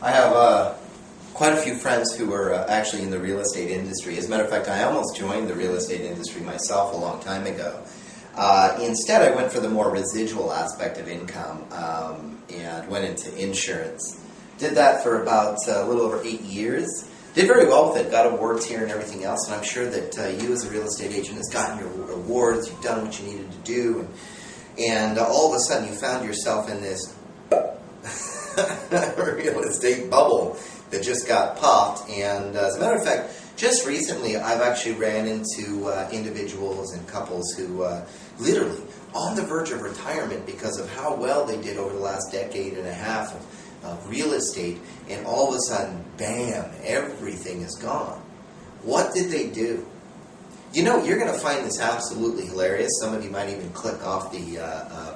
I have quite a few friends who are actually in the real estate industry. As a matter of fact, I almost joined the real estate industry myself a long time ago. Instead, I went for the more residual aspect of income and went into insurance. Did that for about a little over 8 years. Did very well with it, got awards here and everything else, and I'm sure that you as a real estate agent has gotten your awards, you've done what you needed to do, and all of a sudden you found yourself in this real estate bubble that just got popped. And as a matter of fact, just recently I've actually ran into individuals and couples who literally on the verge of retirement because of how well they did over the last decade and a half of real estate, and all of a sudden, bam, everything is gone. What did they do? You know, you're going to find this absolutely hilarious. Some of you might even click off the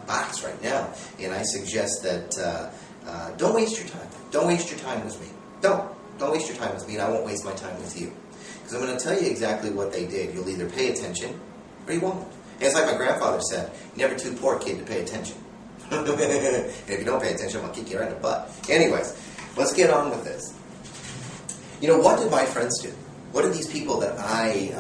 box right now, and I suggest that don't waste your time. Don't waste your time with me. Don't waste your time with me, and I won't waste my time with you. Because I'm going to tell you exactly what they did. You'll either pay attention, or you won't. And it's like my grandfather said, you're never too poor, kid, to pay attention. And if you don't pay attention, I'm going to kick you right in the butt. Anyways, let's get on with this. You know, what did my friends do? What did these people that I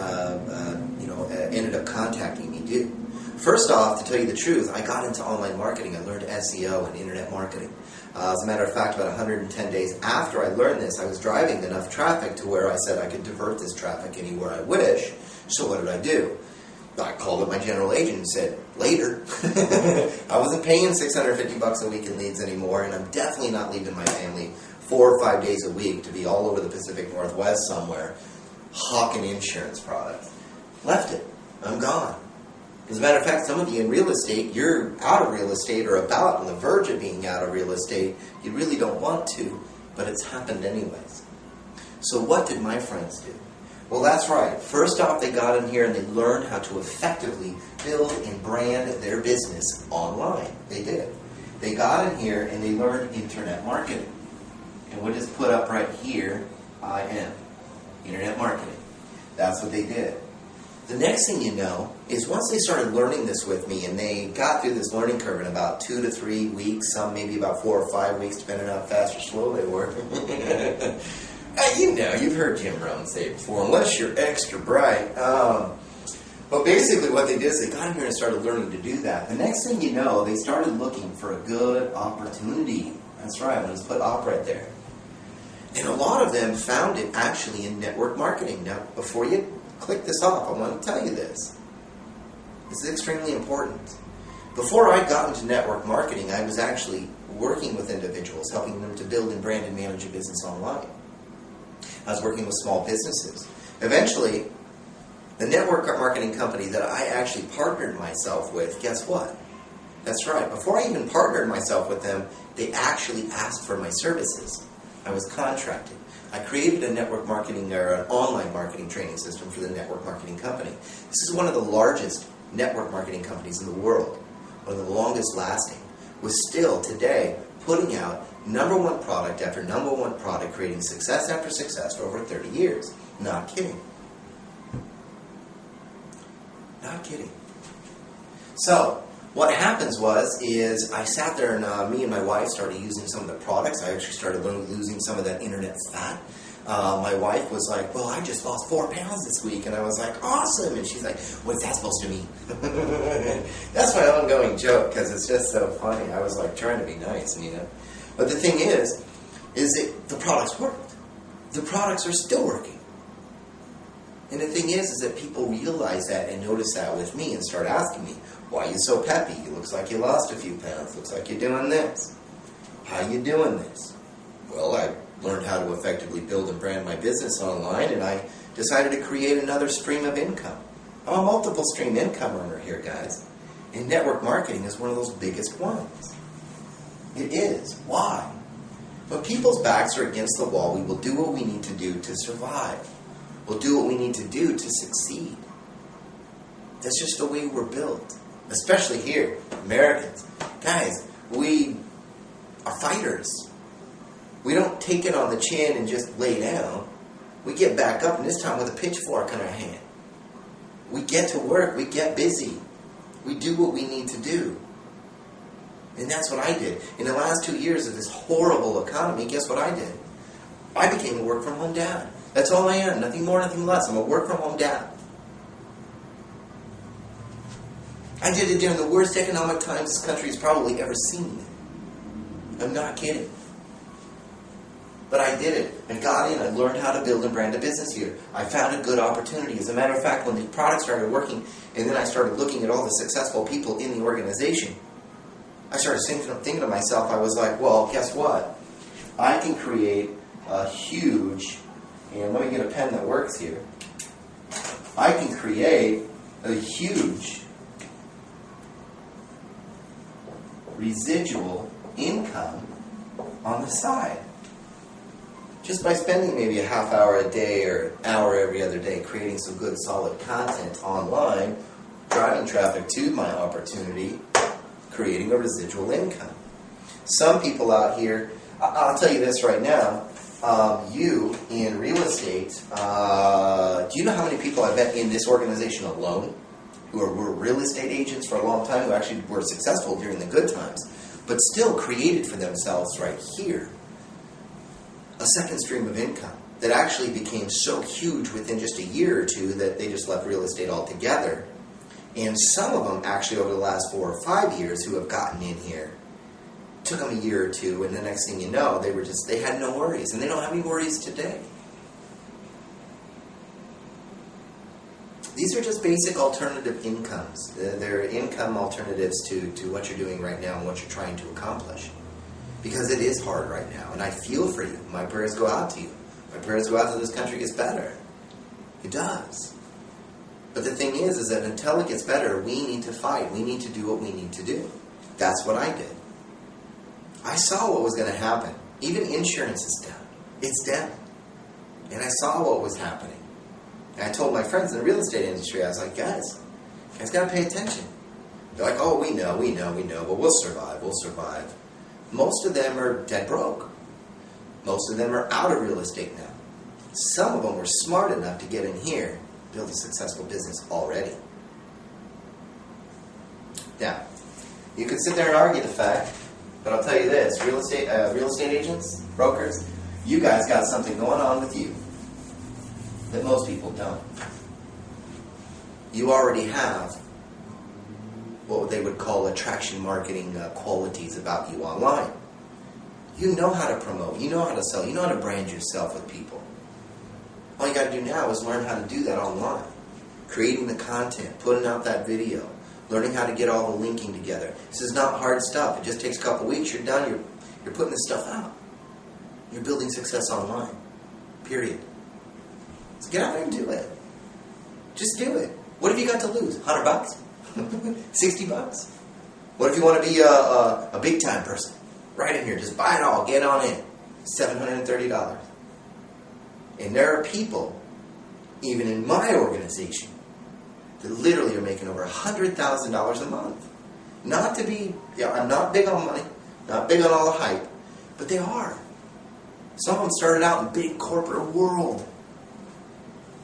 ended up contacting me do? First off, to tell you the truth, I got into online marketing. I learned SEO and internet marketing. As a matter of fact, about 110 days after I learned this, I was driving enough traffic to where I said I could divert this traffic anywhere I wish. So what did I do? I called up my general agent and said, later. I wasn't paying $650 a week in leads anymore, and I'm definitely not leaving my family 4 or 5 days a week to be all over the Pacific Northwest somewhere hawking insurance products. Left it. I'm gone. As a matter of fact, some of you in real estate, you're out of real estate or about on the verge of being out of real estate. You really don't want to, but it's happened anyways. So what did my friends do? Well, that's right. First off, they got in here and they learned how to effectively build and brand their business online. They did. They got in here and they learned internet marketing. And we'll just put up right here, IM, internet marketing. That's what they did. The next thing you know is once they started learning this with me and they got through this learning curve in about 2 to 3 weeks, some maybe about 4 or 5 weeks, depending on how fast or slow they were. You know, you've heard Jim Rohn say it before, unless you're extra bright. But basically what they did is they got in here and started learning to do that. The next thing you know, they started looking for a good opportunity. That's right, I'm going to put op right there. And a lot of them found it actually in network marketing. Now, before you click this off, I want to tell you this. This is extremely important. Before I got into network marketing, I was actually working with individuals, helping them to build and brand and manage a business online. I was working with small businesses. Eventually, the network marketing company that I actually partnered myself with, guess what? That's right. Before I even partnered myself with them, they actually asked for my services. I was contracted. I created a network marketing or an online marketing training system for the network marketing company. This is one of the largest network marketing companies in the world, one of the longest lasting, was still today putting out #1 product after #1 product, creating success after success for over 30 years. Not kidding. Not kidding. So, what happens is I sat there and me and my wife started using some of the products. I actually started losing some of that internet fat. My wife was like, well, I just lost 4 pounds this week. And I was like, awesome. And she's like, what's that supposed to mean? That's my ongoing joke because it's just so funny. I was like trying to be nice, you know. But the thing is that the products worked. The products are still working. And the thing is that people realize that and notice that with me and start asking me, why are you so peppy? It looks like you lost a few pounds. Looks like you're doing this. How you doing this? Well, I learned how to effectively build and brand my business online, and I decided to create another stream of income. I'm a multiple stream income earner here, guys. And network marketing is one of those biggest ones. It is. Why? When people's backs are against the wall, we will do what we need to do to survive. We'll do what we need to do to succeed. That's just the way we're built. Especially here, Americans. Guys, we are fighters. We don't take it on the chin and just lay down. We get back up, and this time with a pitchfork in our hand. We get to work. We get busy. We do what we need to do. And that's what I did. In the last 2 years of this horrible economy, guess what I did? I became a work-from-home dad. That's all I am. Nothing more, nothing less. I'm a work-from-home dad. I did it during the worst economic times this country has probably ever seen. I'm not kidding. But I did it. I got in. I learned how to build and brand a business here. I found a good opportunity. As a matter of fact, when the product started working, and then I started looking at all the successful people in the organization, I started thinking to myself, I was like, well, guess what? I can create a huge, and let me get a pen that works here. I can create a huge residual income on the side. Just by spending maybe a half hour a day or an hour every other day creating some good solid content online, driving traffic to my opportunity, creating a residual income. Some people out here, I'll tell you this right now, you in real estate, do you know how many people I met in this organization alone who were real estate agents for a long time, who actually were successful during the good times, but still created for themselves right here a second stream of income that actually became so huge within just a year or two that they just left real estate altogether. And some of them actually over the last 4 or 5 years who have gotten in here, took them a year or two, and the next thing you know, they had no worries, and they don't have any worries today. These are just basic alternative incomes. They're income alternatives to what you're doing right now and what you're trying to accomplish. Because it is hard right now, and I feel for you. My prayers go out to you. My prayers go out to this country gets better. It does. But the thing is that until it gets better, we need to fight. We need to do what we need to do. That's what I did. I saw what was going to happen. Even insurance is down. It's down. And I saw what was happening. And I told my friends in the real estate industry, I was like, guys got to pay attention. They're like, oh, we know, but we'll survive. Most of them are dead broke. Most of them are out of real estate now. Some of them were smart enough to get in here, build a successful business already. Now, you can sit there and argue the fact, but I'll tell you this, real estate agents, brokers, you guys got something going on with you that most people don't. You already have what they would call attraction marketing qualities about you online. You know how to promote, you know how to sell, you know how to brand yourself with people. All you got to do now is learn how to do that online. Creating the content, putting out that video, learning how to get all the linking together. This is not hard stuff. It just takes a couple weeks, you're done, you're putting this stuff out. You're building success online. Period. So get out there and do it. Just do it. What have you got to lose? $100? $60? What if you want to be a big time person? Right in here, just buy it all, get on in. $730. And there are people, even in my organization, that literally are making over $100,000 a month. Not to be, I'm not big on money, not big on all the hype, but they are. Some of them started out in big corporate world.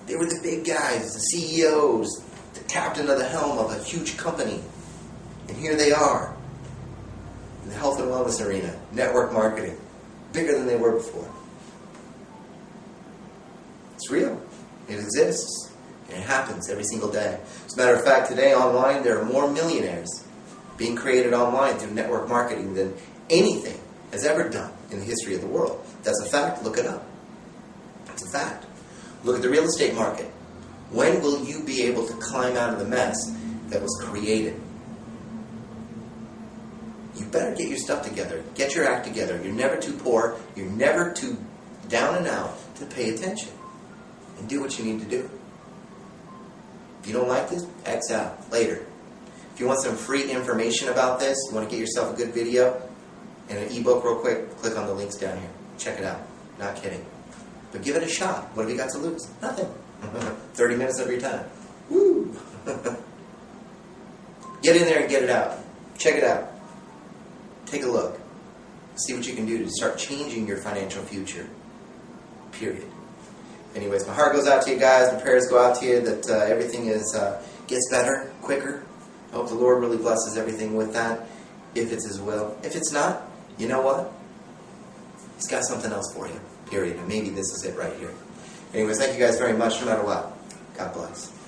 They were the big guys, the CEOs, the captain of the helm of a huge company. And here they are, in the health and wellness arena, network marketing, bigger than they were before. It's real. It exists. And it happens every single day. As a matter of fact, today online, there are more millionaires being created online through network marketing than anything has ever done in the history of the world. That's a fact. Look it up. It's a fact. Look at the real estate market. When will you be able to climb out of the mess that was created? You better get your stuff together. Get your act together. You're never too poor. You're never too down and out to pay attention and do what you need to do. If you don't like this, X out. Later. If you want some free information about this, you want to get yourself a good video and an ebook real quick, click on the links down here. Check it out. Not kidding. But give it a shot. What have you got to lose? Nothing. 30 minutes of your time. Woo! Get in there and get it out. Check it out. Take a look. See what you can do to start changing your financial future. Period. Anyways, my heart goes out to you guys. My prayers go out to you that everything gets better, quicker. I hope the Lord really blesses everything with that. if it's His will. If it's not, you know what? He's got something else for you, period. And maybe this is it right here. Anyways, thank you guys very much, no matter what. God bless.